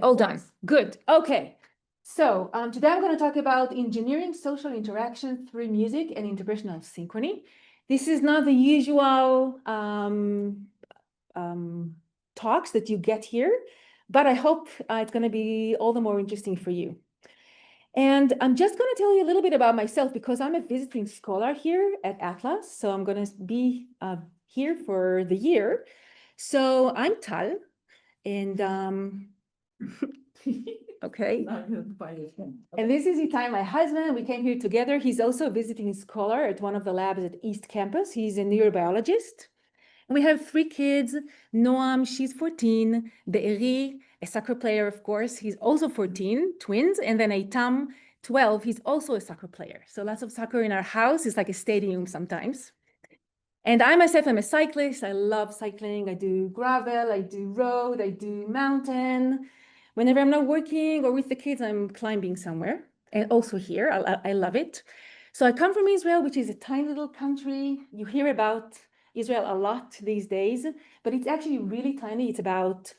all done. Good. Okay. So today I'm going to talk about engineering social interaction through music and interpersonal synchrony. This is not the usual talks that you get here, but I hope it's going to be all the more interesting for you. And I'm just going to tell you a little bit about myself because I'm a visiting scholar here at Atlas. So I'm going to be here for the year. So I'm Tal, and okay. And this is Itai, my husband. We came here together. He's also a visiting scholar at one of the labs at East Campus. He's a neurobiologist. And we have 3 kids. Noam, she's 14. Be'eri, a soccer player, of course. He's also 14, twins. And then Eitam, 12. He's also a soccer player. So lots of soccer in our house. It's like a stadium sometimes. And I myself am a cyclist. I love cycling. I do gravel, I do road, I do mountain. Whenever I'm not working or with the kids, I'm climbing somewhere. And also here, I love it. So I come from Israel, which is a tiny little country. You hear about Israel a lot these days, but it's actually really tiny. It's about,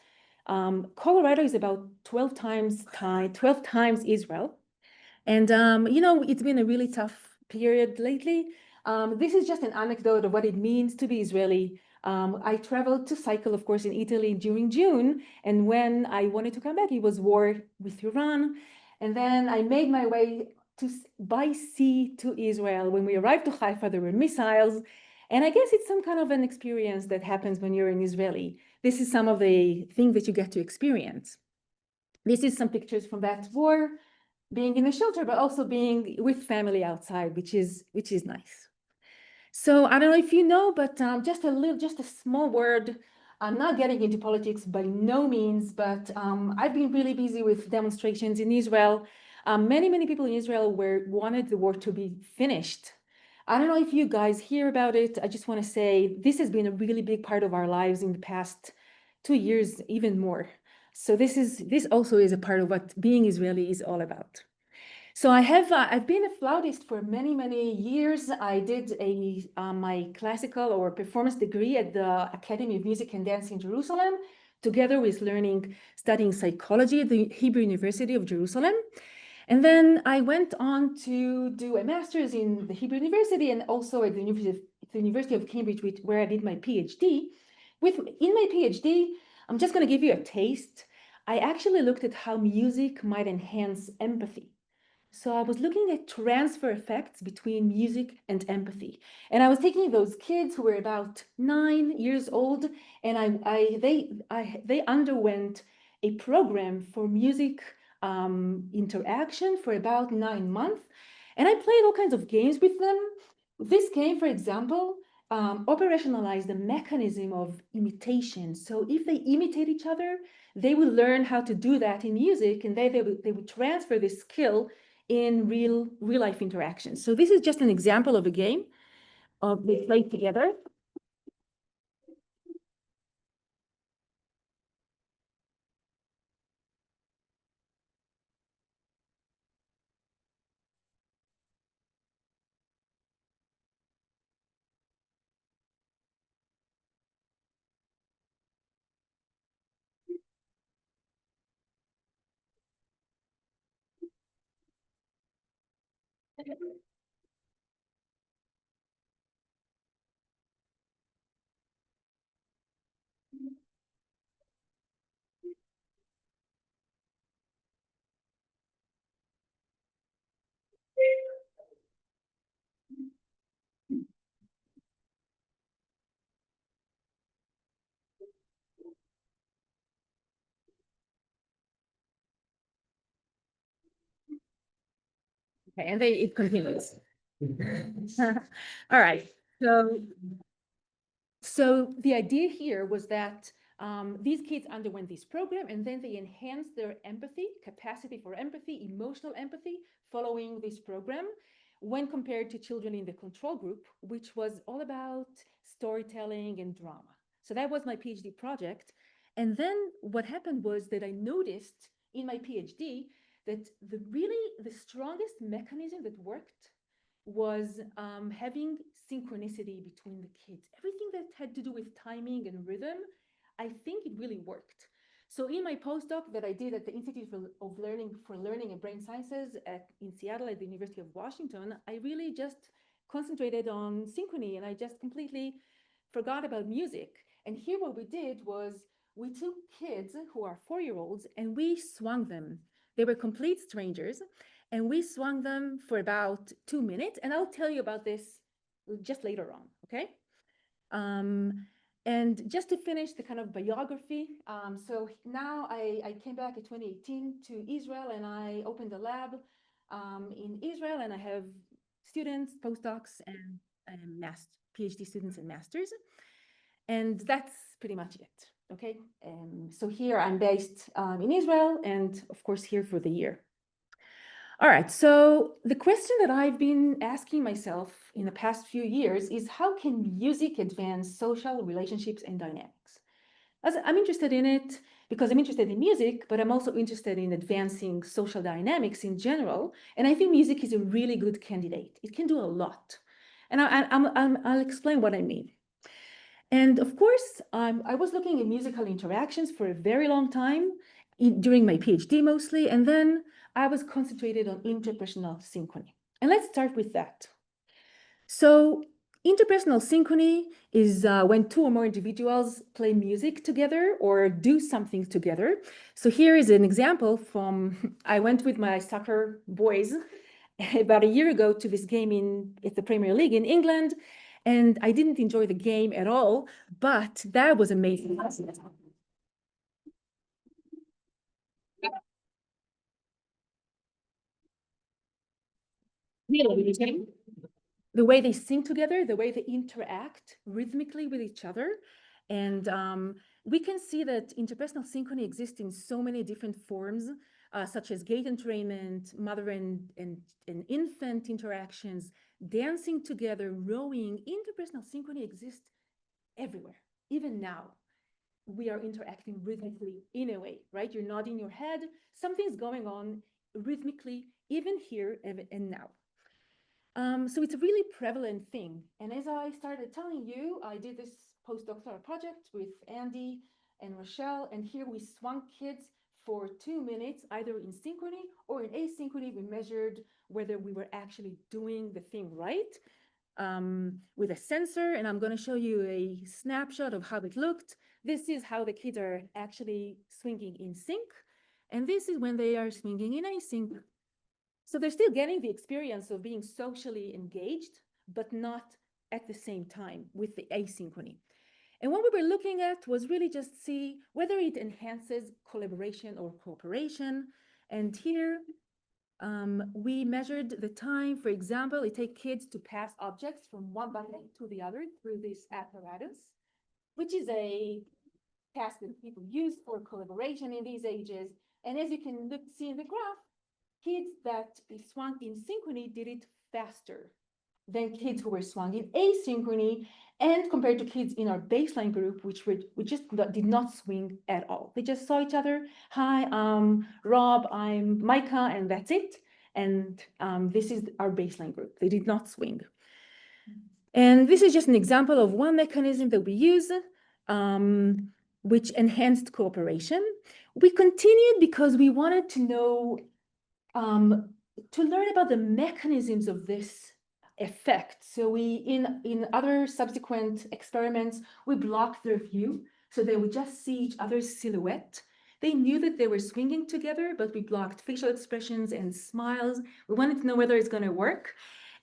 Colorado is about 12 times Israel. And, you know, it's been a really tough period lately. This is just an anecdote of what it means to be Israeli. I traveled to cycle, of course, in Italy during June. And when I wanted to come back, it was war with Iran. And then I made my way by sea to Israel. When we arrived to Haifa, there were missiles. And I guess it's some kind of an experience that happens when you're an Israeli. This is some of the things that you get to experience. This is some pictures from that war, being in a shelter, but also being with family outside, which is nice. So I don't know if you know, but just a small word. I'm not getting into politics by no means, but I've been really busy with demonstrations in Israel. Many people in Israel wanted the war to be finished. I don't know if you guys hear about it. I just want to say this has been a really big part of our lives in the past 2 years, even more. So this also is a part of what being Israeli is all about. So I've been a flautist for many years. I did my classical or performance degree at the Academy of Music and Dance in Jerusalem, together with studying psychology at the Hebrew University of Jerusalem. And then I went on to do a master's in the Hebrew University and also at the University of Cambridge, where I did my PhD. In my PhD, I'm just going to give you a taste. I actually looked at how music might enhance empathy. So I was looking at transfer effects between music and empathy. And I was taking those kids who were about 9 years old, and they underwent a program for music interaction for about 9 months. And I played all kinds of games with them. This game, for example, operationalized the mechanism of imitation. So if they imitate each other, they will learn how to do that in music, and they would transfer this skill in real life interactions. So this is just an example of a game they played together. Okay, and it continues. All right. So the idea here was that these kids underwent this program, and then they enhanced their empathy, capacity for empathy, emotional empathy, following this program, when compared to children in the control group, which was all about storytelling and drama. So that was my PhD project. And then what happened was that I noticed in my PhD that the strongest mechanism that worked was having synchronicity between the kids. Everything that had to do with timing and rhythm, I think it really worked. So in my postdoc that I did at the Institute of Learning and Brain Sciences in Seattle at the University of Washington, I really just concentrated on synchrony, and I just completely forgot about music. And here what we did was we took kids who are 4-year-olds and we swung them. They were complete strangers, and we swung them for about 2 minutes. And I'll tell you about this just later on, okay? And just to finish the kind of biography, so now I came back in 2018 to Israel, and I opened a lab in Israel, and I have students, postdocs, and PhD students and masters. And that's pretty much it, okay? So here I'm based in Israel, and of course here for the year. All right, so the question that I've been asking myself in the past few years is, how can music advance social relationships and dynamics? As I'm interested in it because I'm interested in music, but I'm also interested in advancing social dynamics in general. And I think music is a really good candidate. It can do a lot. And I'll explain what I mean. And of course, I was looking at musical interactions for a very long time, during my PhD mostly, and then I was concentrated on interpersonal synchrony. And let's start with that. So interpersonal synchrony is when 2 or more individuals play music together or do something together. So here is an example from, I went with my soccer boys about a year ago to this game at the Premier League in England, and I didn't enjoy the game at all, but that was amazing. Really? The way they sing together, the way they interact rhythmically with each other. And we can see that interpersonal synchrony exists in so many different forms, such as gait entrainment, mother and infant interactions, dancing together, rowing. Interpersonal synchrony exists everywhere, even now. We are interacting rhythmically in a way, right? You're nodding your head. Something's going on rhythmically, even here and now. So it's a really prevalent thing. And as I started telling you, I did this postdoctoral project with Andy and Rochelle, and here we swung kids for 2 minutes, either in synchrony or in asynchrony. We measured whether we were actually doing the thing right with a sensor, and I'm going to show you a snapshot of how it looked. This is how the kids are actually swinging in sync, and this is when they are swinging in async. So they're still getting the experience of being socially engaged, but not at the same time with the asynchrony. And what we were looking at was really just see whether it enhances collaboration or cooperation. And here we measured the time. For example, it takes kids to pass objects from one button to the other through this apparatus, which is a task that people use for collaboration in these ages. And as you can see in the graph, kids that swung in synchrony did it faster than kids who were swung in asynchrony, and compared to kids in our baseline group, which just did not swing at all. They just saw each other. Hi, I'm Rob, I'm Micah, and that's it. And this is our baseline group. They did not swing. And this is just an example of one mechanism that we use, which enhanced cooperation. We continued because we wanted to know, to learn about the mechanisms of this effect. So we, in other subsequent experiments, we blocked their view, so they would just see each other's silhouette. They knew that they were swinging together, but we blocked facial expressions and smiles. We wanted to know whether it's going to work,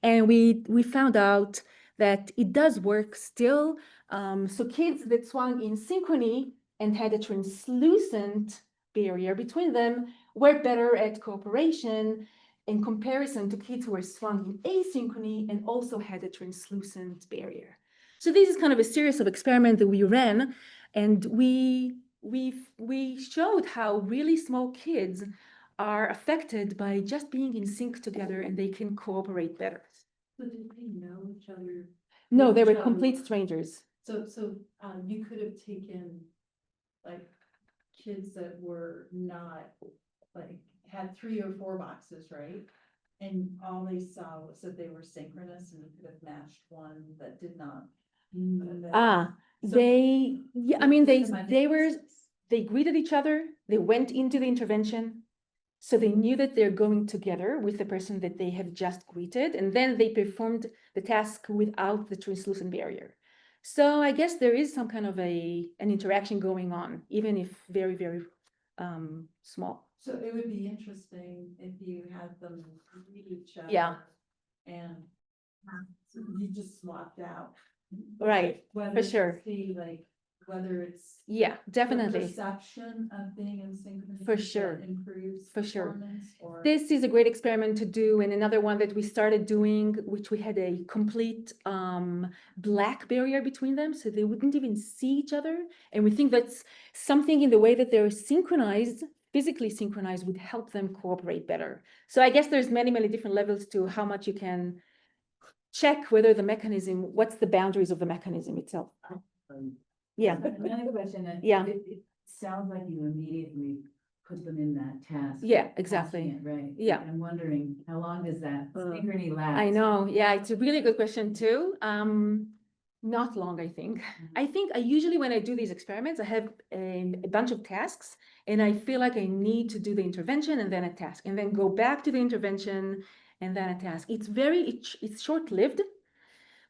and we found out that it does work still. So kids that swung in synchrony and had a translucent barrier between them were better at cooperation in comparison to kids who were swung in asynchrony and also had a translucent barrier. So this is kind of a series of experiments that we ran, and we showed how really small kids are affected by just being in sync together, and they can cooperate better. So did they know each other? No, they were complete strangers. So you could have taken like kids that were not like had 3 or 4 boxes, right? And all they saw was that they were synchronous, and you could have matched one that did not. I mean, they were they greeted each other, they went into the intervention, so they knew that they're going together with the person that they have just greeted, and then they performed the task without the translucent barrier. So I guess there is some kind of an interaction going on, even if very, very small. So it would be interesting if you had them greet each other. Yeah. And you just swapped out. Right, Whether for sure. to see like, whether it's Yeah, the definitely. perception of being in synchrony. For that sure. Improves For sure. performance, or. This is a great experiment to do, and another one that we started doing, which we had a complete black barrier between them, so they wouldn't even see each other. And we think that's something in the way that they're synchronized, physically synchronized, would help them cooperate better. So I guess there's many, many different levels to how much you can check whether the mechanism, what's the boundaries of the mechanism itself. Yeah. Another question. Yeah. It sounds like you immediately put them in that task. Yeah, exactly. Passing it, right? Yeah. I'm wondering, how long does that synchrony last? I know. Yeah, it's a really good question too. Not long, I think. I think I usually, when I do these experiments, I have a bunch of tasks, and I feel like I need to do the intervention and then a task, and then go back to the intervention and then a task. It's short-lived,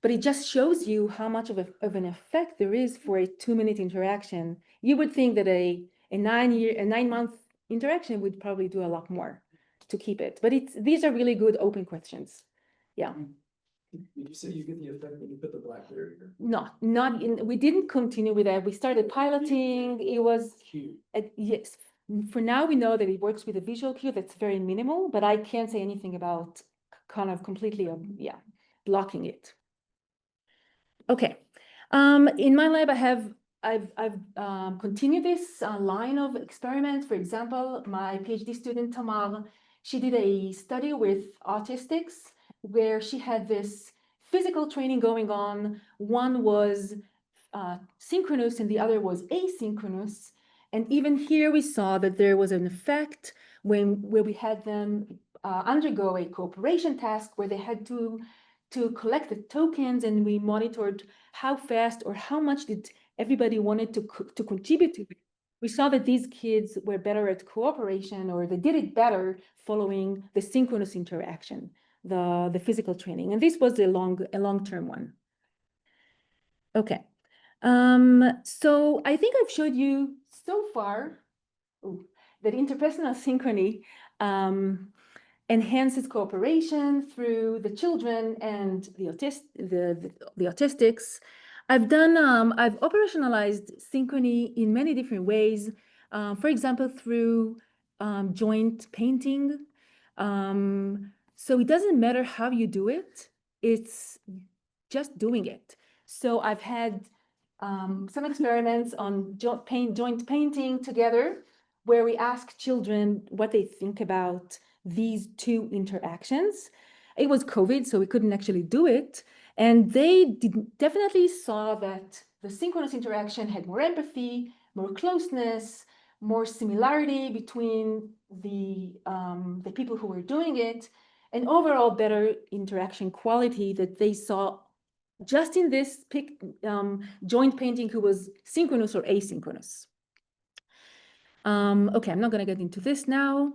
but it just shows you how much of an effect there is for a 2-minute interaction. You would think that a 9-month interaction would probably do a lot more to keep it, but these are really good open questions. Yeah. Did you say you get the effect when you put the black barrier? We didn't continue with that. We started piloting. It was, Cute. yes. For now, we know that it works with a visual cue that's very minimal, but I can't say anything about kind of completely, blocking it. Okay. In my lab, I've continued this line of experiments. For example, my PhD student, Tamar, she did a study with autistics where she had this physical training going on. One was synchronous and the other was asynchronous. And even here we saw that there was an effect where we had them undergo a cooperation task where they had to collect the tokens, and we monitored how fast or how much did everybody wanted to contribute to it. We saw that these kids were better at cooperation, or they did it better following the synchronous interaction, the physical training. And this was a long-term one. Okay. So I think I've showed you so far that interpersonal synchrony enhances cooperation through the children and the autistics. I've operationalized synchrony in many different ways. For example, through joint painting. So it doesn't matter how you do it, it's just doing it. So I've had some experiments on joint painting together, where we ask children what they think about these two interactions. It was COVID, so we couldn't actually do it. And they definitely saw that the synchronous interaction had more empathy, more closeness, more similarity between the people who were doing it, and overall better interaction quality that they saw just in this joint painting who was synchronous or asynchronous. Okay, I'm not going to get into this now.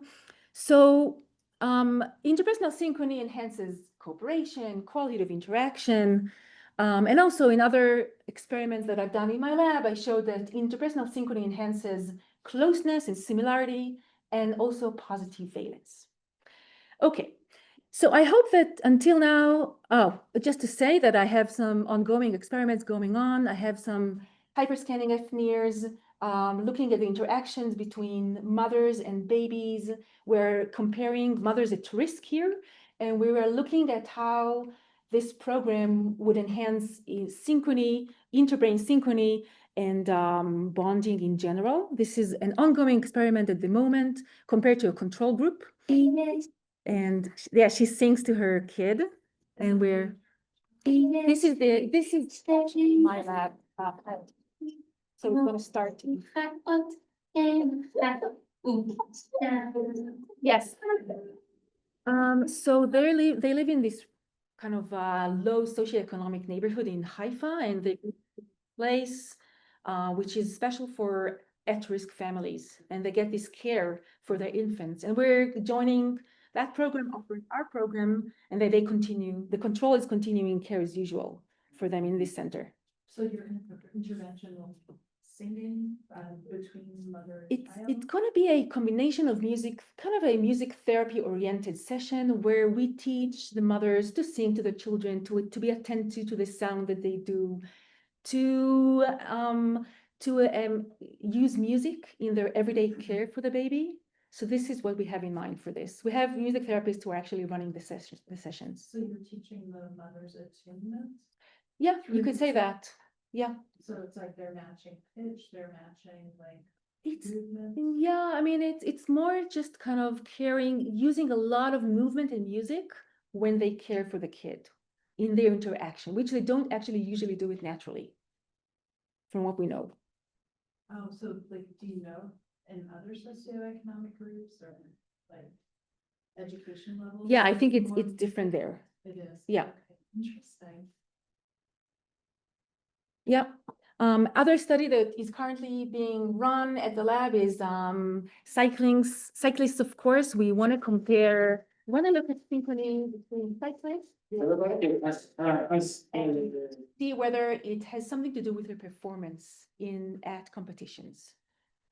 So interpersonal synchrony enhances cooperation, quality of interaction, and also in other experiments that I've done in my lab, I showed that interpersonal synchrony enhances closeness and similarity, and also positive valence. Okay, so I hope that until now, just to say that I have some ongoing experiments going on. I have some hyperscanning FNIRs, looking at the interactions between mothers and babies. We're comparing mothers at risk here, and we were looking at how this program would enhance synchrony, interbrain synchrony, and bonding in general. This is an ongoing experiment at the moment compared to a control group. And yeah, she sings to her kid, and this is my lab. So we're going to start. Yes. So they live in this kind of low socioeconomic neighborhood in Haifa, and the place, which is special for at-risk families, and they get this care for their infants. And we're joining that program, offering our program, and then they continue, the control is continuing care as usual for them in this center. So your interventional singing between mother and It's child? going to be a combination of music, kind of a music therapy oriented session where we teach the mothers to sing to the children, to be attentive to the sound that they do, to use music in their everyday care for the baby. So this is what we have in mind for this. We have music therapists who are actually running the sessions. So you're teaching the mothers attunement? Yeah, you could say that. Yeah. So it's like they're matching pitch, they're matching like It's movement? Yeah, I mean, it's more just kind of using a lot of movement and music when they care for the kid in their interaction, which they don't actually usually do it naturally, from what we know. Oh, so like, do you know in other socioeconomic groups or like education levels? Yeah, I think More- it's different there. It is. Yeah. Okay, interesting. Yeah. Other study that is currently being run at the lab is cyclists, of course. We want to look at synchrony between cyclists. And see whether it has something to do with their performance at competitions.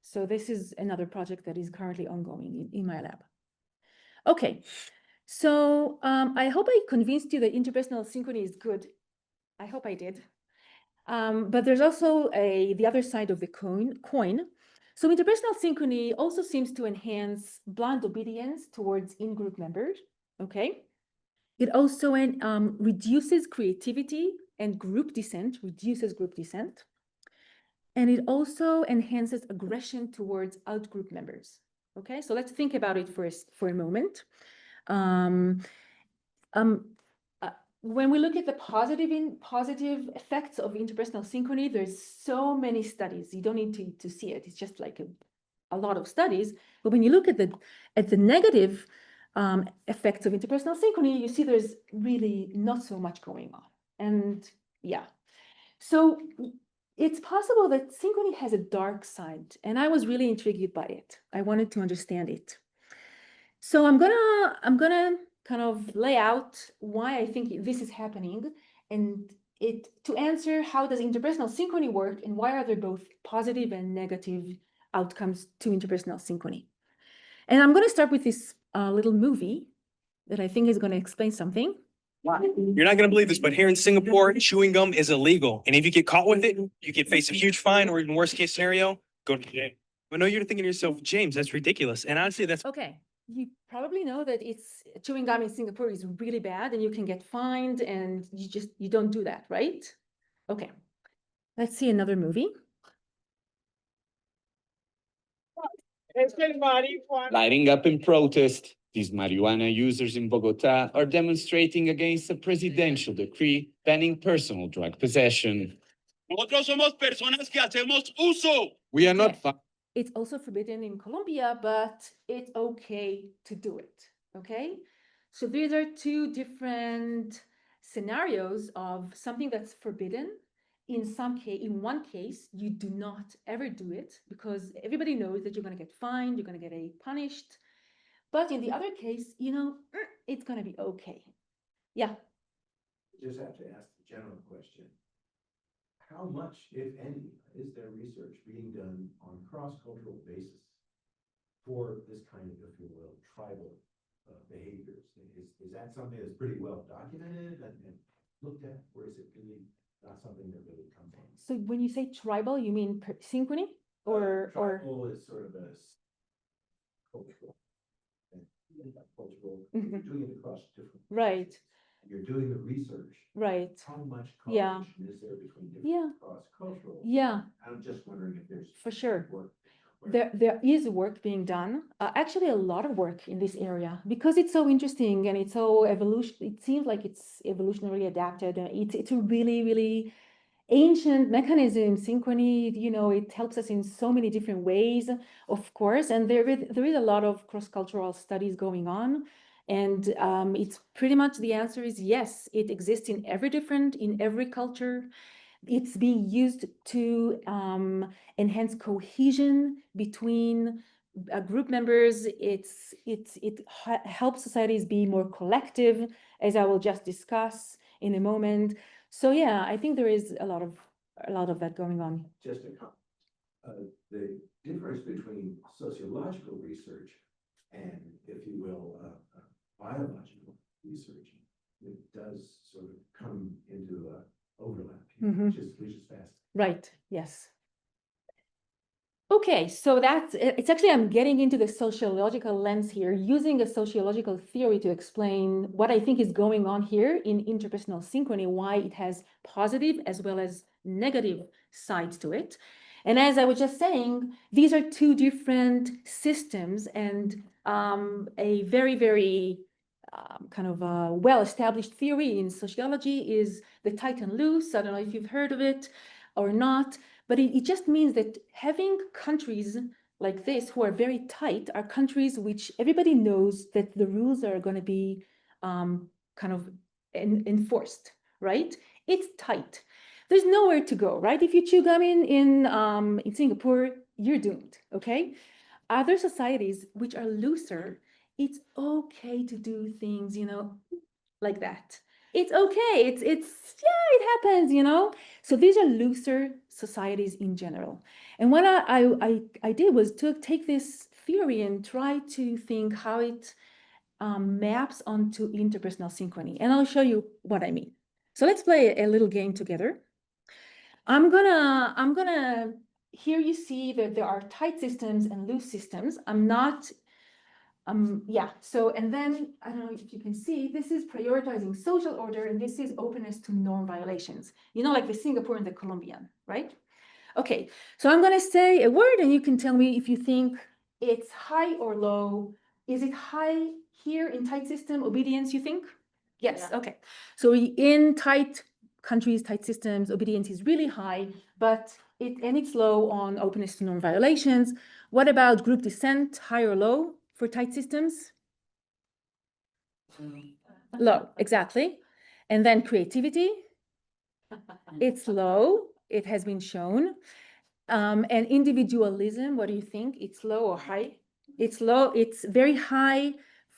So this is another project that is currently ongoing in my lab. Okay, so I hope I convinced you that interpersonal synchrony is good. I hope I did. But there's also the other side of the coin. So interpersonal synchrony also seems to enhance blind obedience towards in-group members, okay? It also reduces creativity and reduces group dissent. And it also enhances aggression towards out-group members, okay? So let's think about it for a moment. When we look at the positive effects of interpersonal synchrony, there's so many studies. You don't need to see it. It's just like a lot of studies. But when you look at the negative effects of interpersonal synchrony, you see there's really not so much going on. And yeah, so it's possible that synchrony has a dark side, and I was really intrigued by it. I wanted to understand it. So I'm gonna kind of lay out why I think this is happening, and to answer how does interpersonal synchrony work and why are there both positive and negative outcomes to interpersonal synchrony. And I'm going to start with this little movie that I think is going to explain something. You're not going to believe this, but here in Singapore, chewing gum is illegal. And if you get caught with it, you can face a huge fine, or even worst case scenario, go to jail. But no, you're thinking to yourself, James, that's ridiculous. And honestly, that's Okay. You probably know that chewing gum in Singapore is really bad and you can get fined, and you don't do that, right? Okay. Let's see another movie. Lighting up in protest, these marijuana users in Bogota are demonstrating against a presidential decree banning personal drug possession. Nosotros somos personas que hacemos uso. We are not It's also forbidden in Colombia, but it's okay to do it, okay? So these are two different scenarios of something that's forbidden. In one case, you do not ever do it because everybody knows that you're going to get fined, you're going to get punished. But in the other case, it's going to be okay. Yeah. You just have to ask the general question. How much, if any, is there research being done on cross-cultural basis for this kind of, if you will, tribal behaviors? Is that something that's pretty well documented and looked at, or is it really not something that really comes on? So when you say tribal, you mean synchrony or Tribal is sort of a cultural. Mhm. You're doing it across different. Right. And you're doing the research. Right. How much Yeah. correlation is there between Yeah. different cross-cultural? Yeah, I'm just wondering if there's. for sure. work. There is work being done, actually a lot of work in this area because it's so interesting and it's so it seems like it's evolutionarily adapted. It's a really, really ancient mechanism, synchrony, it helps us in so many different ways, of course. And there is a lot of cross-cultural studies going on. And it's pretty much the answer is yes, it exists in every culture. it's being used to enhance cohesion between group members. It helps societies be more collective, as I will just discuss in a moment. So yeah, I think there is a lot of that going on. Just the difference between sociological research and, if you will, biological research, it does sort of come into overlap here, which is fascinating. Right, yes. Okay, so it's actually, I'm getting into the sociological lens here, using a sociological theory to explain what I think is going on here in interpersonal synchrony, why it has positive as well as negative sides to it. And as I was just saying, these are two different systems, and a very, very kind of well-established theory in sociology is the tight and loose. I don't know if you've heard of it or not, but it just means that having countries like this who are very tight are countries which everybody knows that the rules are going to be kind of enforced, right? It's tight. There's nowhere to go, right? If you chew gum in Singapore, you're doomed, okay? Other societies which are looser, it's okay to do things, like that. It's okay. It's yeah, it happens. So these are looser societies in general. And what I did was to take this theory and try to think how it maps onto interpersonal synchrony. And I'll show you what I mean. So let's play a little game together. I'm gonna here you see that there are tight systems and loose systems. I'm not yeah, so, and then, I don't know if you can see, this is prioritizing social order, and this is openness to norm violations. Like the Singapore and the Colombian, right? Okay, so I'm gonna say a word, and you can tell me if you think it's high or low. Is it high here in tight system, obedience, you think? Yes, okay. So in tight countries, tight systems, obedience is really high, but it's low on openness to norm violations. What about group dissent, high or low for tight systems? Low, exactly. And then creativity, it's low, it has been shown. And individualism, what do you think? It's low or high? It's low, it's very high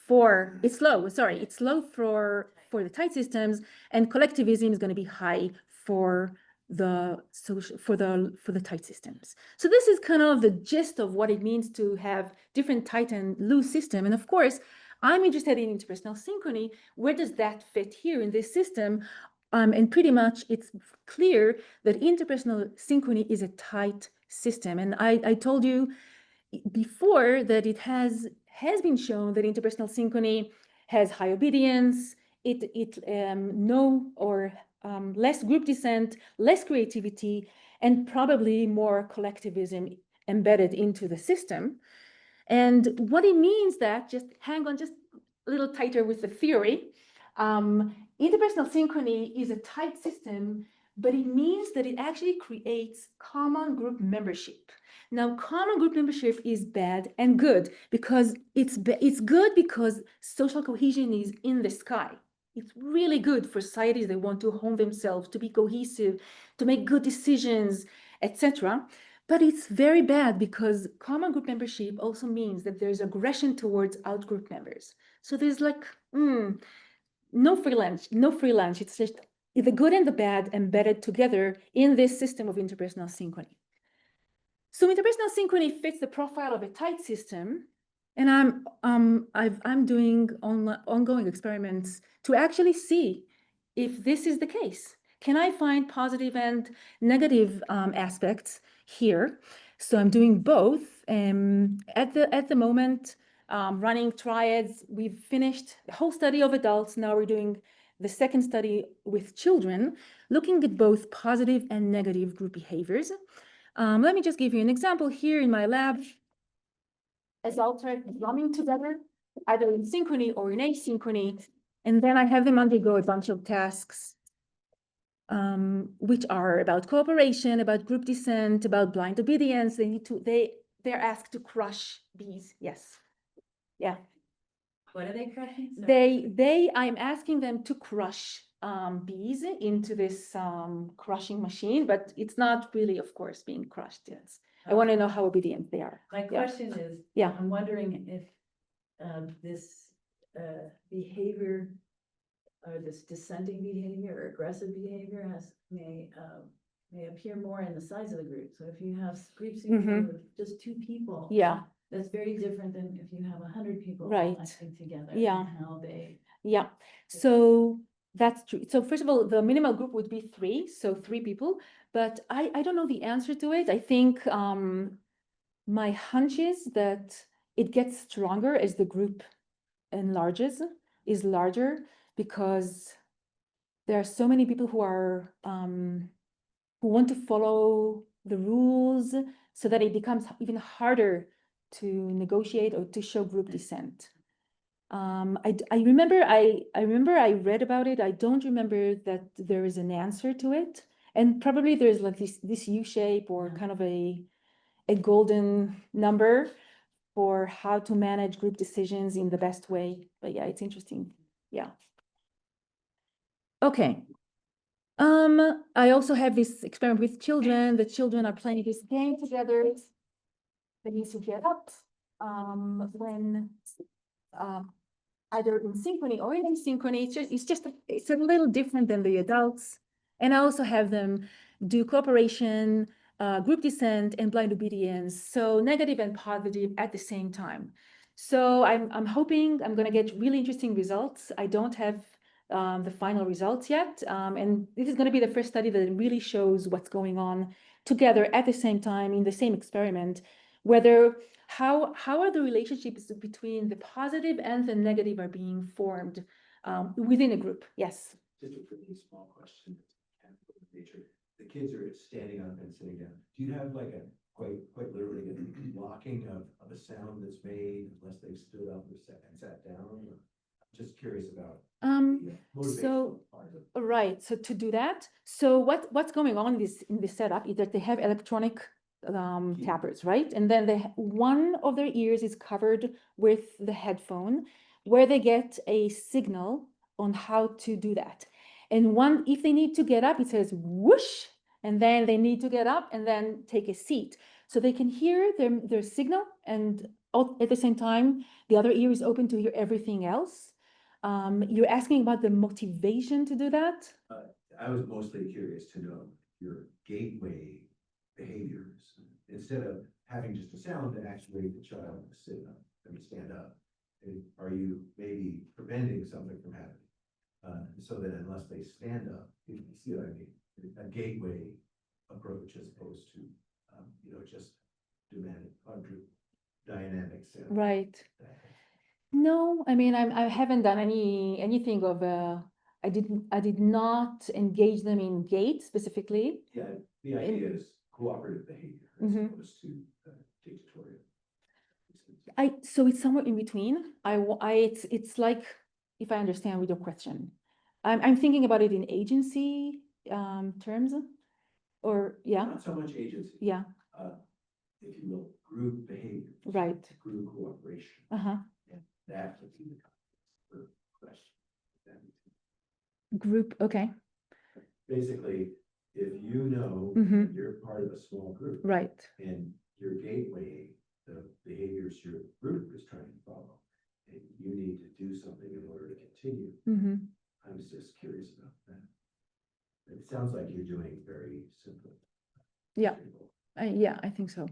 for, it's low, sorry, it's low for the tight systems, and collectivism is going to be high for the social, for the tight systems. So this is kind of the gist of what it means to have different tight and loose system. And of course, I'm interested in interpersonal synchrony. Where does that fit here in this system? And pretty much it's clear that interpersonal synchrony is a tight system. And I told you before that it has been shown that interpersonal synchrony has high obedience, no or less group dissent, less creativity, and probably more collectivism embedded into the system. And what it means that, just hang on just a little tighter with the theory, interpersonal synchrony is a tight system, but it means that it actually creates common group membership. Now, common group membership is bad and good because it's good because social cohesion is in the sky. It's really good for societies that want to hone themselves, to be cohesive, to make good decisions, etc. But it's very bad because common group membership also means that there's aggression towards out-group members. So there's like, no free lunch, no free lunch. It's just the good and the bad embedded together in this system of interpersonal synchrony. So interpersonal synchrony fits the profile of a tight system, and I'm doing ongoing experiments to actually see if this is the case. Can I find positive and negative aspects here? So I'm doing both. At the moment, running triads. We've finished the whole study of adults. Now we're doing the second study with children, looking at both positive and negative group behaviors. Let me just give you an example here in my lab. Adults are drumming together, either in synchrony or in asynchrony, and then I have them undergo a bunch of tasks, which are about cooperation, about group dissent, about blind obedience. They're asked to crush bees. Yes. Yeah. What are they crushing? I'm asking them to crush bees into this crushing machine, but it's not really, of course, being crushed yet. I want to know how obedient they are. My Yeah. question is. Yeah. I'm wondering if this behavior or this dissenting behavior or aggressive behavior may appear more in the size of the group. So if you have groups of people Mhm. with just 2 people. Yeah. That's very different than if you have 100 people. all Right. acting together. Yeah. And how they. Yeah, so that's true. So first of all, the minimal group would be 3, so 3 people, but I don't know the answer to it. I think my hunch is that it gets stronger as the group enlarges, is larger, because there are so many people who are who want to follow the rules so that it becomes even harder to negotiate or to show group dissent. I remember I read about it. I don't remember that there is an answer to it. And probably there's like this U shape or kind of a golden number for how to manage group decisions in the best way. But yeah, it's interesting. Yeah. Okay. I also have this experiment with children. The children are playing this game together. They need to get up when either in synchrony or in asynchrony. It's a little different than the adults. And I also have them do cooperation, group dissent, and blind obedience. So negative and positive at the same time. So I'm hoping I'm going to get really interesting results. I don't have the final results yet. And this is going to be the first study that really shows what's going on together at the same time in the same experiment, whether how are the relationships between the positive and the negative are being formed within a group? Yes. Just a pretty small question. Nature. The kids are standing up and sitting down. Do you have like a quite literally a blocking of a sound that's made unless they've stood up or sat down? Or, just curious about. So right. So to do that, so what's going on in this setup is that they have electronic tappers, right? And then one of their ears is covered with the headphone where they get a signal on how to do that. And if they need to get up, it says whoosh, and then they need to get up and then take a seat. So they can hear their signal, and at the same time, the other ear is open to hear everything else. You're asking about the motivation to do that? I was mostly curious to know your gateway behaviors, instead of having just a sound to actuate the child to stand up. Are you maybe preventing something from happening? So that unless they stand up, you see what I mean? A gateway approach as opposed to, just dynamic sound. Right. No, I mean, I haven't done anything of I did not engage them in gait specifically. Yeah, the idea is cooperative behavior as Mhm. opposed to dictatorial. So it's somewhere in between. It's like, if I understand with your question, I'm thinking about it in agency terms, or yeah, Not so much agency. yeah, If you will, group behavior. right. Group cooperation. Uh-huh. That would be the context for question. Group, okay, Basically, if you know Mhm. you're part of a small group right. and your gateway, the behaviors your group is trying to follow, and you need to do something in order to continue, Mm-hmm. I was just curious about that. It sounds like you're doing very simple. Yeah. simple. Yeah, I think so.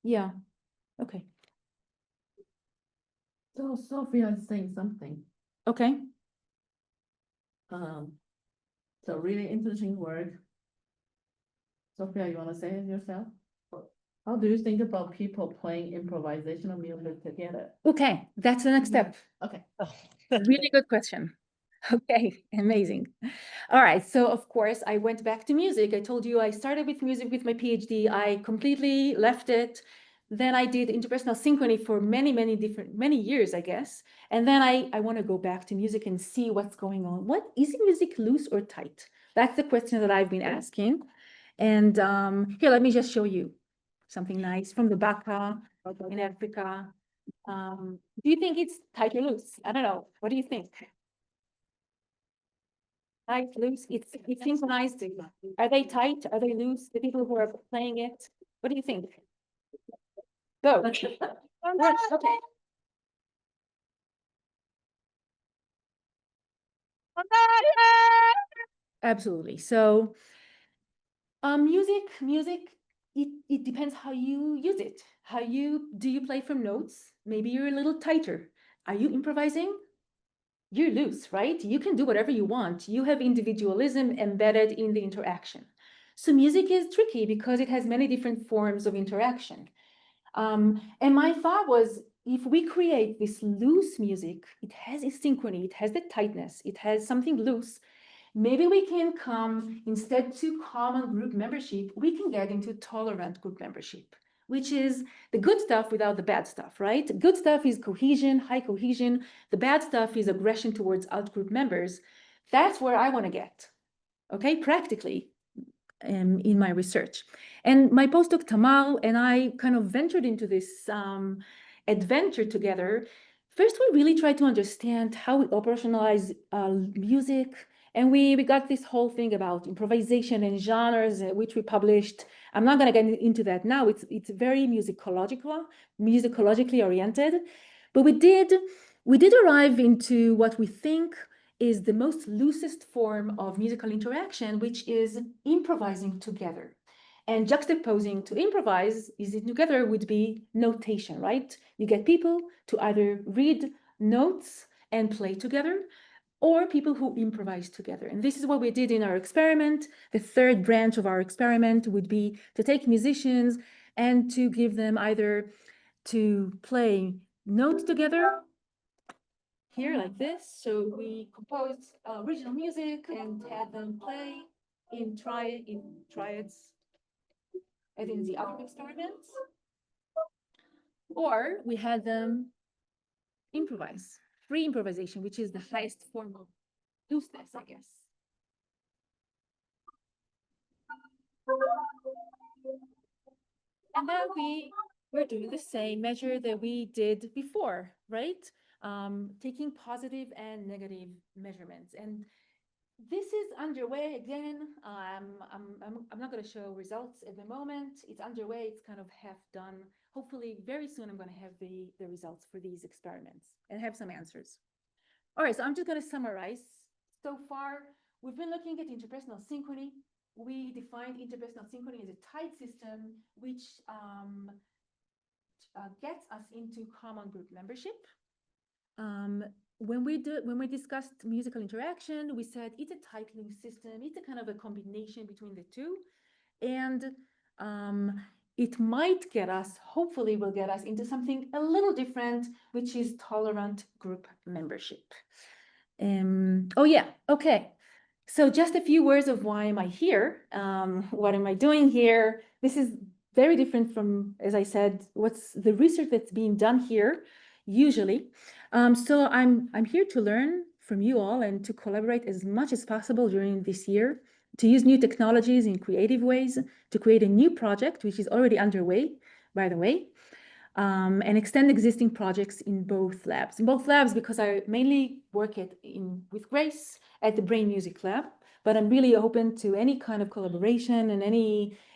Yeah, okay, So Sophia is saying something. okay. So really interesting work. Sophia, you wanna say it yourself? How do you think about people playing improvisational music together? Okay, that's the next step. Okay. Really good question. Okay, amazing. All right, so of course I went back to music. I told you I started with music with my PhD. I completely left it. Then I did interpersonal synchrony for many years, I guess. And then I want to go back to music and see what's going on. What is music loose or tight? That's the question that I've been asking. And here, let me just show you something nice from the Baka in Africa. Do you think it's tight or loose? I don't know. What do you think? Tight, loose, it's synchronized. Are they tight? Are they loose? The people who are playing it? What do you think? Go. Right, okay. Absolutely. So, music, it depends how you use it. Do you play from notes? Maybe you're a little tighter. Are you improvising? You're loose, right? You can do whatever you want. You have individualism embedded in the interaction. So music is tricky because it has many different forms of interaction. And my thought was, if we create this loose music, it has a synchrony, it has the tightness, it has something loose. Maybe we can come, instead to common group membership, we can get into tolerant group membership, which is the good stuff without the bad stuff, right? Good stuff is cohesion, high cohesion. The bad stuff is aggression towards out-group members. That's where I want to get, okay, practically in my research. And my postdoc Tamar and I kind of ventured into this adventure together. First, we really tried to understand how we operationalize music. And we got this whole thing about improvisation and genres, which we published. I'm not going to get into that now. It's very musicologically oriented. But we did arrive into what we think is the most loosest form of musical interaction, which is improvising together. And juxtaposing to improvise is it together would be notation, right? You get people to either read notes and play together, or people who improvise together. And this is what we did in our experiment. The third branch of our experiment would be to take musicians and to give them either to play notes together here like this. So we composed original music and had them play in triads as in the other experiments. Or we had them improvise, free improvisation, which is the highest form of looseness, I guess. And then we're doing the same measure that we did before, right? Taking positive and negative measurements. And this is underway again. I'm not going to show results at the moment. It's underway. It's kind of half done. Hopefully, very soon, I'm going to have the results for these experiments and have some answers. All right, so I'm just going to summarize. So far, we've been looking at interpersonal synchrony. We defined interpersonal synchrony as a tight system which gets us into common group membership. When we discussed musical interaction, we said it's a tight loose system. It's a kind of a combination between the two, and it might get us, hopefully will get us into something a little different, which is tolerant group membership. Oh yeah, okay. So just a few words of why am I here? What am I doing here? This is very different from, as I said, what's the research that's being done here usually. So I'm here to learn from you all and to collaborate as much as possible during this year, to use new technologies in creative ways, to create a new project, which is already underway, by the way, and extend existing projects in both labs. In both labs, because I mainly work with Grace at the Brain Music Lab, but I'm really open to any kind of collaboration and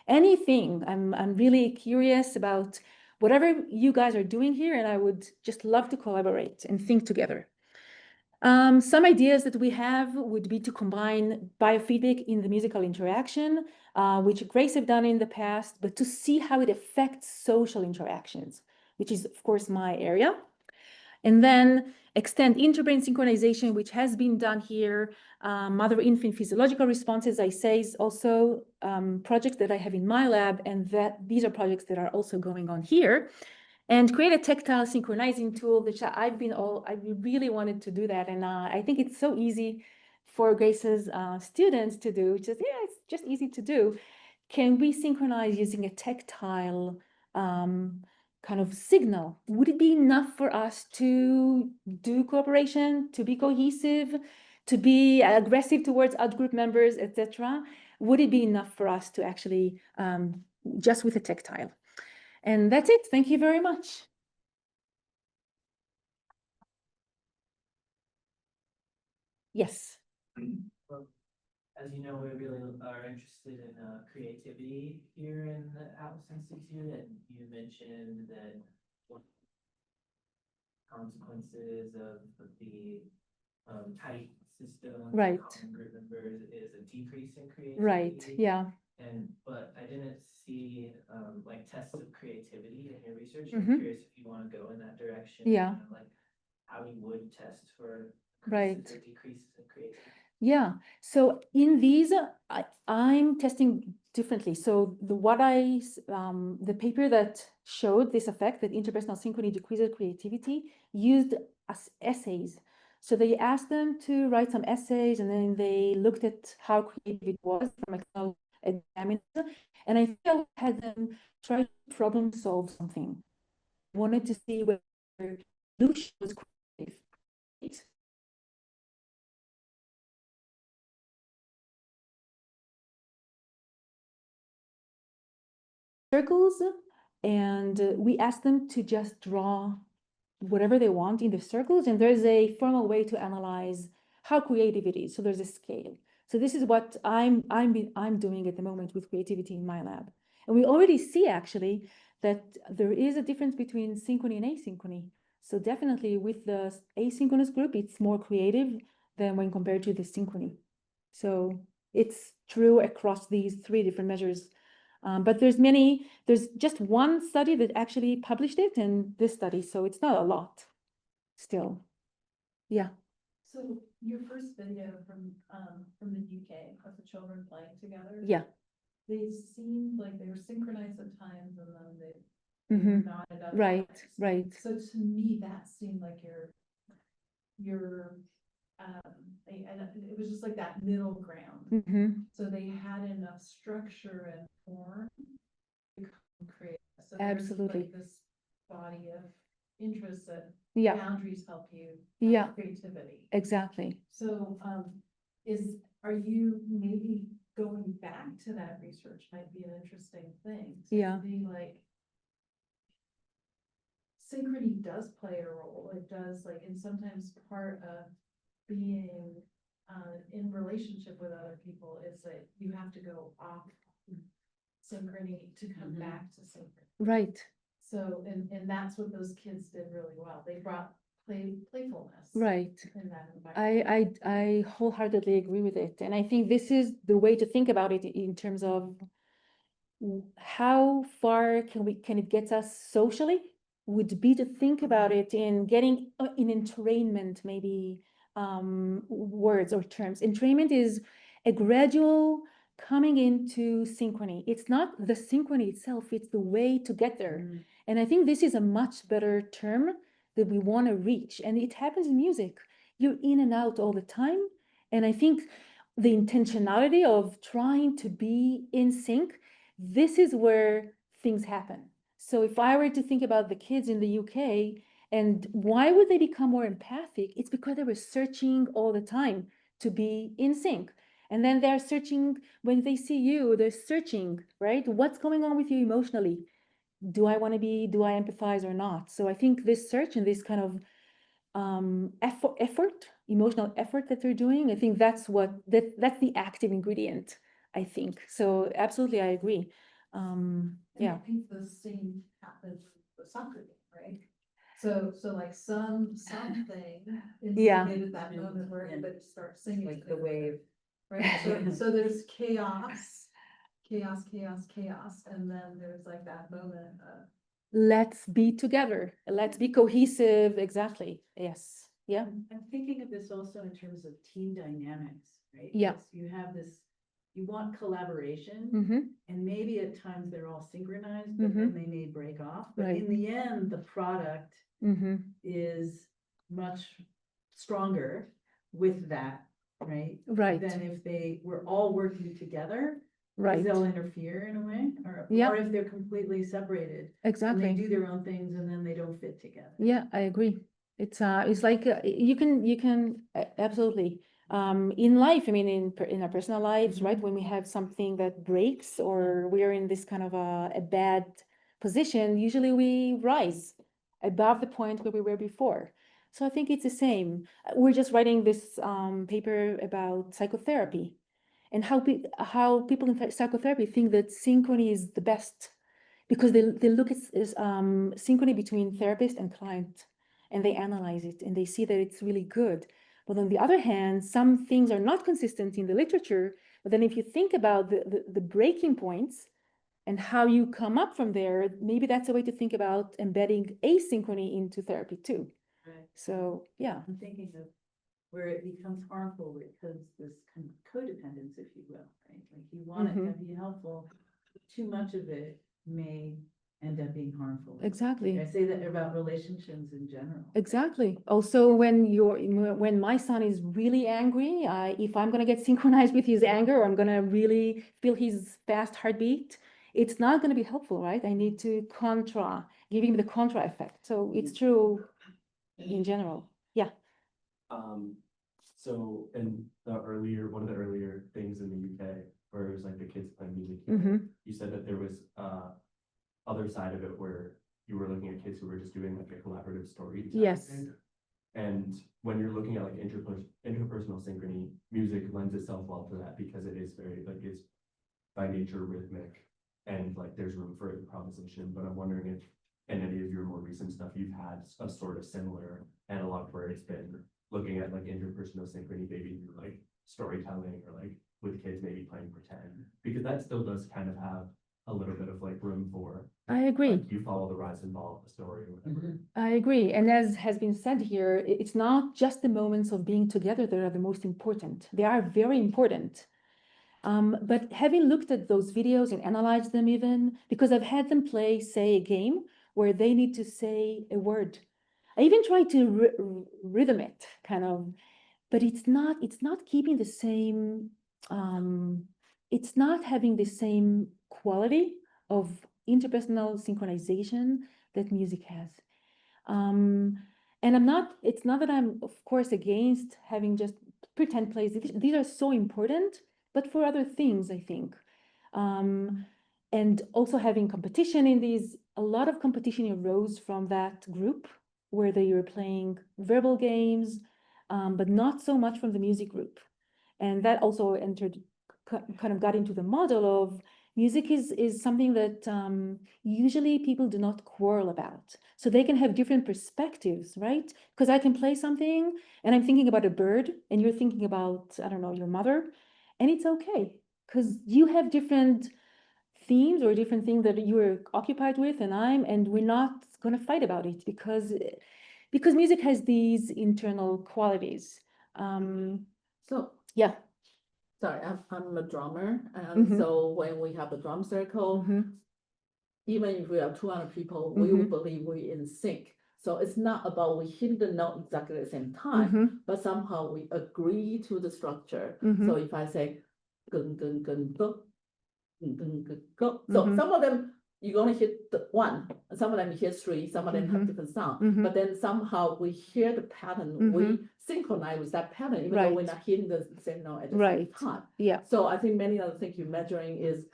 anything. I'm really curious about whatever you guys are doing here, and I would just love to collaborate and think together. Some ideas that we have would be to combine biofeedback in the musical interaction, which Grace have done in the past, but to see how it affects social interactions, which is, of course, my area. And then extend interbrain synchronization, which has been done here. Mother-infant physiological responses, I say, is also projects that I have in my lab, and that these are projects that are also going on here. And create a tactile synchronizing tool, which I really wanted to do that. And I think it's so easy for Grace's students to do, it's just easy to do. Can we synchronize using a tactile kind of signal? Would it be enough for us to do cooperation, to be cohesive, to be aggressive towards out-group members, etc.? Would it be enough for us to actually just with a tactile? And that's it. Thank you very much. Yes. as you know, we really are interested in creativity here in the Atlas Institute, and you mentioned that one consequences of the tight system. Right. Common group members is a decrease in creativity. Right, yeah. But I didn't see like tests of creativity in your research. Mhm. I'm curious if you want to go in that direction. Yeah. Like how you would test for Right. increases or decreases in creativity. Yeah, so in these, I'm testing differently. So the paper that showed this effect, that interpersonal synchrony decreases creativity, used as essays. So they asked them to write some essays, and then they looked at how creative it was from external examiners. And I feel had them try to problem solve something. Wanted to see whether Lucia was creative. Circles, and we ask them to just draw whatever they want in the circles, and there's a formal way to analyze how creative it is. So there's a scale. So this is what I'm doing at the moment with creativity in my lab, and we already see actually that there is a difference between synchrony and asynchrony. So definitely with the asynchronous group, it's more creative than when compared to the synchrony. So it's true across these three different measures. But there's just one study that actually published it, and this study, so it's not a lot still. Yeah. So your first video from the UK of the children playing together. Yeah. They seemed like they were synchronized at times and then they were Mhm. not at other Right, times. right. So to me, that seemed like and it was just like that middle ground. Mhm. So they had enough structure and form to create. So Absolutely. there's like this body of interests that Yeah, boundaries help you. Yeah. Creativity. exactly. So, are you maybe going back to that research might be an interesting thing? to Yeah. Be like, synchrony does play a role. It does like, and sometimes part of being, in relationship with other people is that you have to go off synchrony to come Mhm. back to synchrony. Right, So, and that's what those kids did really well. They brought playfulness. right. In that environment. I wholeheartedly agree with it. And I think this is the way to think about it in terms of how far can it get us socially, would be to think about it in getting in entrainment, maybe words or terms. Entrainment is a gradual coming into synchrony. It's not the synchrony itself, it's the way to get there. Mm. And I think this is a much better term that we want to reach. And it happens in music. You're in and out all the time. And I think the intentionality of trying to be in sync, this is where things happen. So if I were to think about the kids in the UK and why would they become more empathic, it's because they were searching all the time to be in sync. And then they're searching when they see you, they're searching, right? What's going on with you emotionally? Do I empathize or not? So I think this search and this kind of emotional effort that they're doing, I think that's that's the active ingredient, I think. So absolutely, I agree. And Yeah, I think the same happens with the soccer game, right? So like something Yeah. instigated that moment where everybody starts singing. Like the wave. Right, so there's chaos, and then there's like that moment of. let's be together, let's be cohesive, exactly, yes, yeah. I'm thinking of this also in terms of team dynamics, right? Yeah. Because you have this, you want collaboration, Mm-hmm. and maybe at times they're all synchronized, but then they may break off. But Right. in the end, the product Mm-hmm. is much stronger with that, right? Right, Than if they were all working together. 'Cause right, they'll interfere in a way, Yeah. or if they're completely separated. And they exactly. do their own things and then they don't fit together. Yeah, I agree. It's like you can absolutely in life. I mean, in our personal lives, right? When we have something that breaks or we're in this kind of a bad position, usually we rise above the point where we were before. So I think it's the same. We're just writing this paper about psychotherapy, and how people in psychotherapy think that synchrony is the best, because they look at synchrony between therapist and client, and they analyze it and they see that it's really good. But on the other hand, some things are not consistent in the literature. But then if you think about the breaking points and how you come up from there, maybe that's a way to think about embedding asynchrony into therapy too. Right. So, yeah. I'm thinking of where it becomes harmful because this kind of codependence, if you will, right? Like you want it to be helpful, too much of it may end up being harmful. Exactly. I say that about relationships in general. Exactly. Also, when my son is really angry, if I'm gonna get synchronized with his anger, or I'm gonna really feel his fast heartbeat, it's not gonna be helpful, right? I need to give him the contra effect. So it's true in general. Yeah. So in one of the earlier things in the UK, where it was like the kids playing music, you said that there was other side of it where you were looking at kids who were just doing like a collaborative story. Yes. And when you're looking at like interpersonal synchrony, music lends itself well to that because it is very like it's by nature rhythmic and like there's room for improvisation. But I'm wondering if in any of your more recent stuff you've had a sort of similar analog where it's been looking at like interpersonal synchrony, maybe through like storytelling or like with kids maybe playing pretend, because that still does kind of have a little bit of like room for. I agree. Like you follow the rise and fall of the story or whatever. I agree. And as has been said here, it's not just the moments of being together that are the most important. They are very important. But having looked at those videos and analyzed them even, because I've had them play, say, a game where they need to say a word. I even tried to rhythm it, kind of, but it's not keeping the same, it's not having the same quality of interpersonal synchronization that music has. And it's not that I'm, of course, against having just pretend plays. These are so important, but for other things, I think. And also having competition in these, a lot of competition arose from that group where they were playing verbal games, but not so much from the music group. And that also kind of got into the model of music is something that usually people do not quarrel about. So they can have different perspectives, right? Because I can play something and I'm thinking about a bird and you're thinking about, I don't know, your mother, and it's okay because you have different themes or different things that you're occupied with and we're not going to fight about it because music has these internal qualities. So, yeah. sorry, I'm a drummer, and so when we have a drum circle, even if we are 200 people, we will believe we're in sync. So it's not about we hit the note exactly at the same time, but somehow we agree to the structure. So if I say gun gun gun go, go, so some of them you're gonna hit the one, some of them you hear three, some of them have different sound, but then somehow we hear the pattern, we synchronize with that pattern, even though we're not hitting the same note at the same time. Yeah. So I think many of the things you're measuring is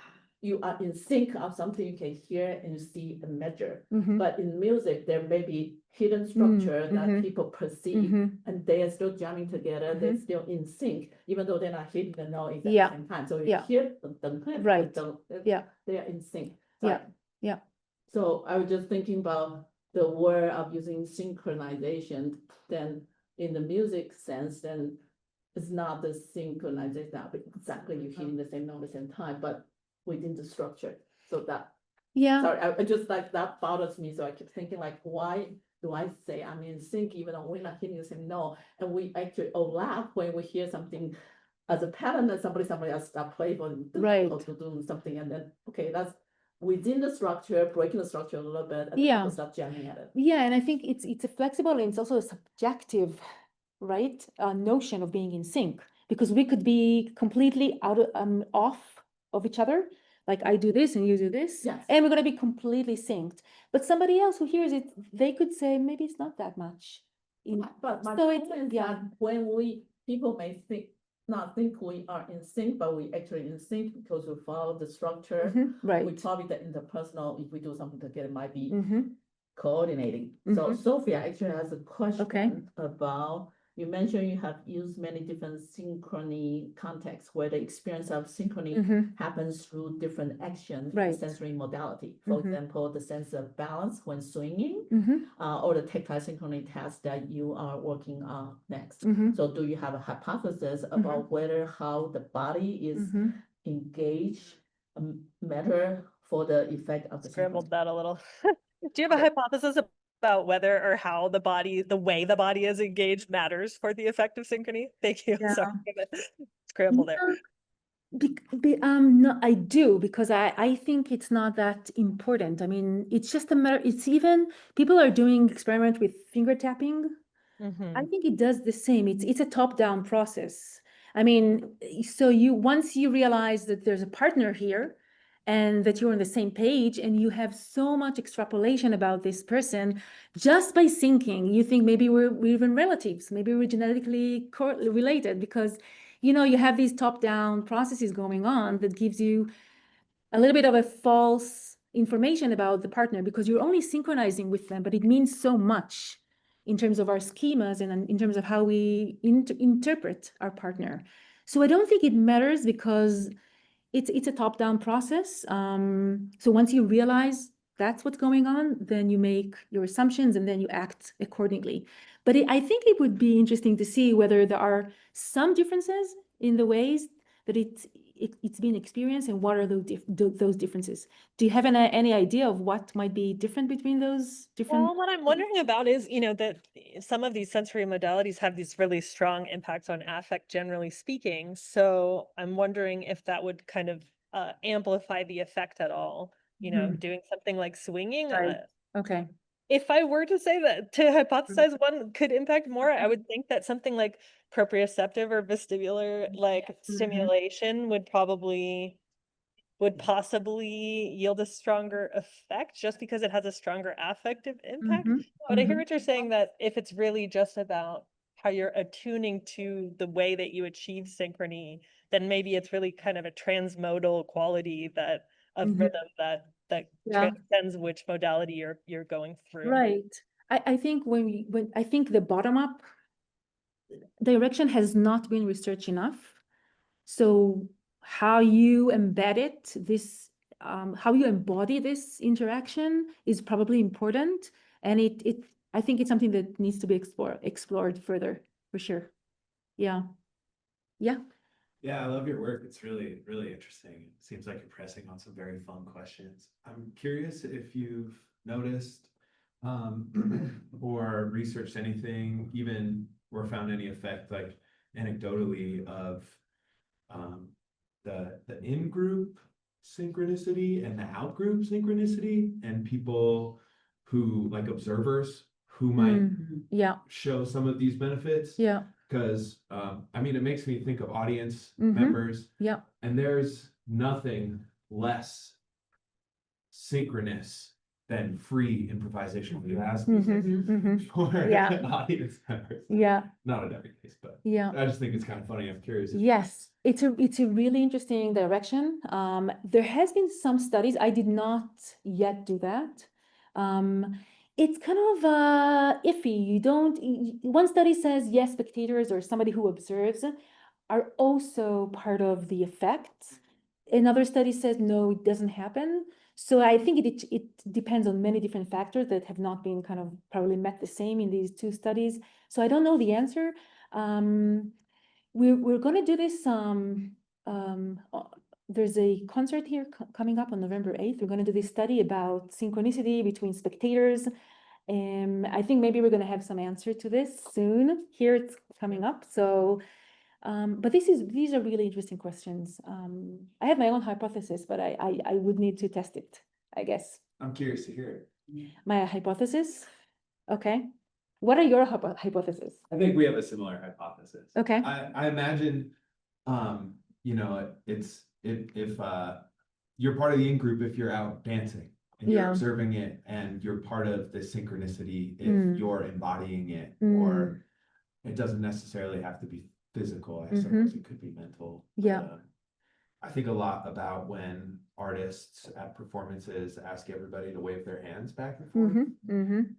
you are in sync of something you can hear and you see and measure. But in music, there may be hidden structure that people perceive, and they are still jamming together. They're still in sync, even though they're not hitting the note at the same time. So you hear them, they are in sync. Yeah. So I was just thinking about the word of using synchronization. Then in the music sense, then it's not the synchronization, not exactly you hitting the same note at the same time, but within the structure. So that, sorry, I just like that bothers me. So I keep thinking like, why do I say I'm in sync even though we're not hitting the same note? And we actually overlap when we hear something as a pattern that somebody else start playing or to do something, and then okay, that's within the structure, breaking the structure a little bit, and people start jamming at it. Yeah, and I think it's a flexible and it's also a subjective, right, notion of being in sync, because we could be completely off of each other. Like I do this and you do this, and we're going to be completely synced. But somebody else who hears it, they could say maybe it's not that much. But my point is that when people may not think we are in sync, but we actually in sync because we follow the structure. We probably the interpersonal, if we do something together, might be coordinating. So Sophia actually has a question about you mentioned you have used many different synchrony contexts where the experience of synchrony happens through different action and Right. sensory modality. For example, the sense of balance when swinging, or the tactile synchrony task that you are working on next. So do you have a hypothesis about whether how the body is engaged matter for the effect of the Scrambled synchrony? that a little. Do you have a hypothesis about whether or how the way the body is engaged matters for the effect of synchrony? Thank you. Yeah. Sorry, scramble there. No, I do, because I think it's not that important. I mean, it's just a matter, it's even, people are doing experiment with finger tapping. I think it does the same. It's a top-down process. I mean, so once you realize that there's a partner here and that you're on the same page and you have so much extrapolation about this person, just by thinking, you think maybe we're even relatives, maybe we're genetically related, because you have these top-down processes going on that gives you a little bit of a false information about the partner, because you're only synchronizing with them, but it means so much in terms of our schemas and in terms of how we interpret our partner. So I don't think it matters, because it's a top-down process. So once you realize that's what's going on, then you make your assumptions and then you act accordingly. But I think it would be interesting to see whether there are some differences in the ways that it's been experienced, and what are those differences. Do you have any idea of what might be different between those different? Well, what I'm wondering about is, that some of these sensory modalities have these really strong impacts on affect, generally speaking. So I'm wondering if that would kind of amplify the effect at all. Doing something like swinging. Right. Okay. If I were to say that, to hypothesize one could impact more, I would think that something like proprioceptive or vestibular stimulation would possibly yield a stronger effect, just because it has a stronger affective impact. But I hear what you're saying, that if it's really just about how you're attuning to the way that you achieve synchrony, then maybe it's really kind of a transmodal quality of rhythm that transcends which modality you're going through. Right. I think when I think the bottom up direction has not been researched enough. So how you embed how you embody this interaction is probably important. And I think it's something that needs to be explored further, for sure. Yeah. Yeah. Yeah, I love your work. It's really, really interesting. It seems like you're pressing on some very fun questions. I'm curious if you've noticed or researched anything, even or found any effect, like anecdotally, of the in-group synchronicity and the out-group synchronicity, and people who, like observers, who might show some of these benefits. Yeah. Because I mean, it makes me think of audience members. Yeah. And there's nothing less synchronous than free improvisational capacity for audience members. Yeah. Not in every case, but Yeah. I just think it's kind of funny. I'm curious. Yes, it's a really interesting direction. There has been some studies. I did not yet do that. It's kind of iffy. One study says yes, spectators or somebody who observes are also part of the effect. Another study says no, it doesn't happen. So I think it depends on many different factors that have not been kind of probably met the same in these two studies. So I don't know the answer. We're going to do this. There's a concert here coming up on November 8th. We're going to do this study about synchronicity between spectators. I think maybe we're going to have some answer to this soon. Here it's coming up. So, but these are really interesting questions. I have my own hypothesis, but I would need to test it, I guess. I'm curious to hear it. My hypothesis? Okay. What are your hypotheses? I think we have a similar hypothesis. Okay. I imagine, if you're part of the in-group, if you're out dancing and you're observing it, and you're part of the synchronicity if you're embodying it, or it doesn't necessarily have to be physical. I suppose it could be mental. Yeah. I think a lot about when artists at performances ask everybody to wave their hands back and forth.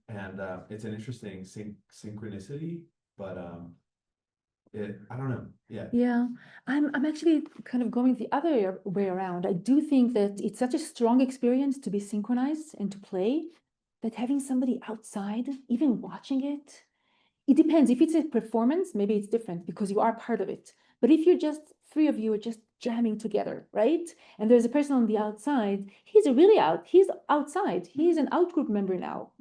And it's an interesting synchronicity, but I don't know, yeah. Yeah, I'm actually kind of going the other way around. I do think that it's such a strong experience to be synchronized and to play, that having somebody outside, even watching it, it depends. If it's a performance, maybe it's different because you are part of it. But if you're just three of you are just jamming together, right? And there's a person on the outside, he's outside. He's an out-group member now.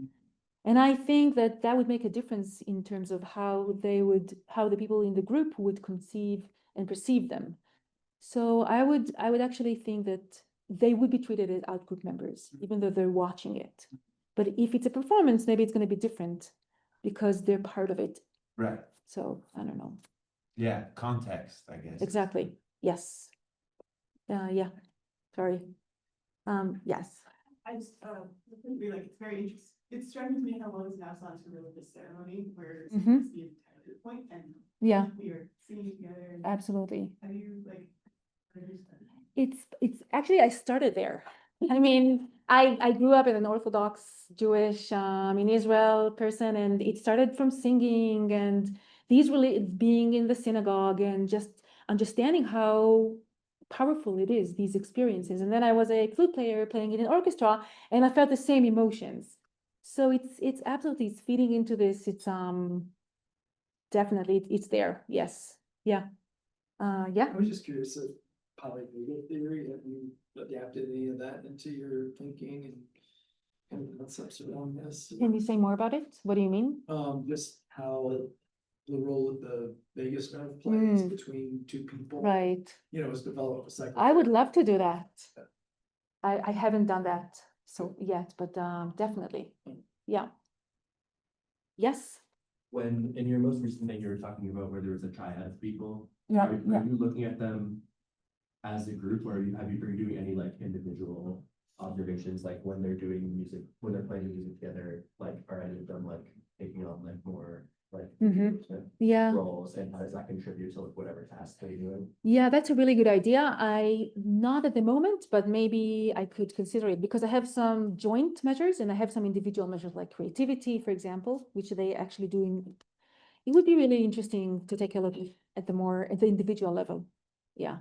And I think that that would make a difference in terms of how the people in the group would conceive and perceive them. So I would actually think that they would be treated as out-group members, even though they're watching it. But if it's a performance, maybe it's going to be different because they're part of it. Right, So I don't know. yeah, context, I guess. Exactly. Yes. Yeah. Sorry. Yes. I just, be like, it's very interesting. It's striking to me how well it's now sounds to religious ceremony where it's Mhm. the entire point and Yeah, we are singing together. And absolutely. how do you like? Understand? It's actually, I started there. I mean, I grew up in an Orthodox Jewish in Israel person, and it started from singing and these really being in the synagogue and just understanding how powerful it is, these experiences. And then I was a flute player playing in an orchestra, and I felt the same emotions. So it's absolutely, it's feeding into this. It's definitely it's there. Yes. Yeah. Yeah. I was just curious if polyvagal theory, have you adapted any of that into your thinking and concepts around this? Can you say more about it? What do you mean? Just how the role of the vagus nerve plays Mm. between two people. Right. Is developed a cycle. I would love to do that. I haven't done that so yet, but definitely. Yeah. Yes. When, in your most recent thing, you were talking about where there was a triad of people. Yeah. Are you looking at them as a group, or are you doing any like individual observations, like when they're doing music, when they're playing music together, like are any of them like taking on like more like Yeah. roles, and how does that contribute to like whatever task they're doing? Yeah, that's a really good idea. Not at the moment, but maybe I could consider it because I have some joint measures and I have some individual measures like creativity, for example, which they actually doing. It would be really interesting to take a look at the individual level. Yeah.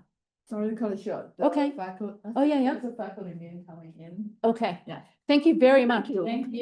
Sorry to cut it short. Okay. Faculty. Oh, yeah. There's a faculty meeting coming in. Okay. Yeah. Thank you very much. Thank you.